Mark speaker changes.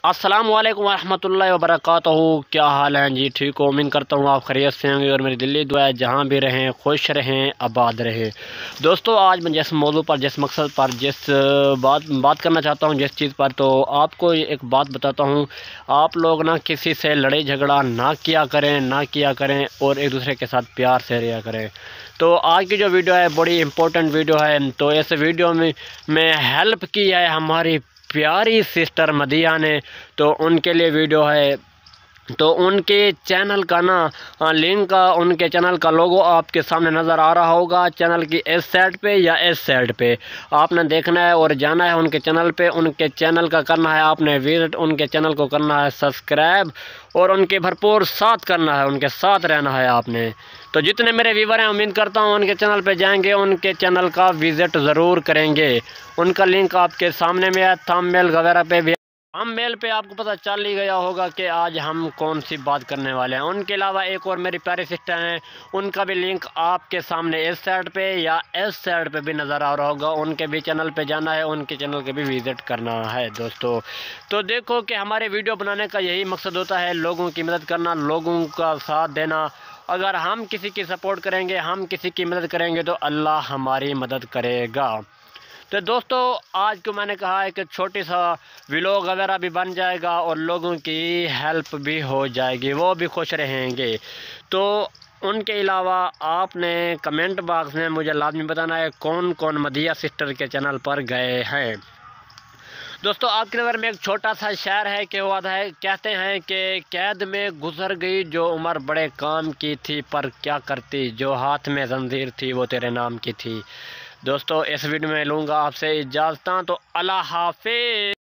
Speaker 1: अस्सलामु अलैकुम वरहमतुल्लाहि वबरकातुहू। क्या हाल है जी? ठीक हो? उम्मीद करता हूँ आप खैरियत से होंगे और मेरी दिली दुआ है जहाँ भी रहें खुश रहें आबाद रहें। दोस्तों, आज मैं जिस मौजू पर, जिस मकसद पर, जिस बात करना चाहता हूँ, जिस चीज़ पर, तो आपको एक बात बताता हूँ। आप लोग ना किसी से लड़ाई झगड़ा ना किया करें और एक दूसरे के साथ प्यार से रहा करें। तो आज की जो वीडियो है बड़ी इम्पोर्टेंट वीडियो है। तो इस वीडियो में हेल्प की है हमारी प्यारी सिस्टर मदिया ने, तो उनके लिए वीडियो है। तो उनके चैनल का ना लिंक का, उनके चैनल का लोगो आपके सामने नज़र आ रहा होगा। चैनल की इस साइड पे या इस साइड पे आपने देखना है और जाना है उनके चैनल पे। उनके चैनल का करना है आपने विजिट, उनके चैनल को करना है सब्सक्राइब और उनके भरपूर साथ करना है, उनके साथ रहना है आपने। तो जितने मेरे व्यूवर हैं, उम्मीद करता हूँ उनके चैनल पे जाएंगे, उनके चैनल का विजिट ज़रूर करेंगे। उनका लिंक आपके सामने में है, थंबनेल वगैरह पे भी। हम मेल पे आपको पता चल ही गया होगा कि आज हम कौन सी बात करने वाले हैं। उनके अलावा एक और मेरी प्यारी सिस्टर हैं, उनका भी लिंक आपके सामने इस साइड पे या इस साइड पे भी नज़र आ रहा होगा। उनके भी चैनल पे जाना है, उनके चैनल के भी विज़िट करना है दोस्तों। तो देखो कि हमारे वीडियो बनाने का यही मकसद होता है, लोगों की मदद करना, लोगों का साथ देना। अगर हम किसी की सपोर्ट करेंगे, हम किसी की मदद करेंगे तो अल्लाह हमारी मदद करेगा। तो दोस्तों, आज को मैंने कहा है कि छोटी सा व्लॉग वगैरह भी बन जाएगा और लोगों की हेल्प भी हो जाएगी, वो भी खुश रहेंगे। तो उनके अलावा आपने कमेंट बॉक्स में मुझे लाजमी बताना है कौन कौन मदिया सिस्टर के चैनल पर गए हैं। दोस्तों, आपके नज़र में एक छोटा सा शायर है कि वो आता है, कहते हैं कि कैद में गुजर गई जो उम्र बड़े काम की थी, पर क्या करती जो हाथ में जंजीर थी वो तेरे नाम की थी। दोस्तों, इस वीडियो में लूँगा आपसे इजाज़त, तो अल्लाह हाफिज़।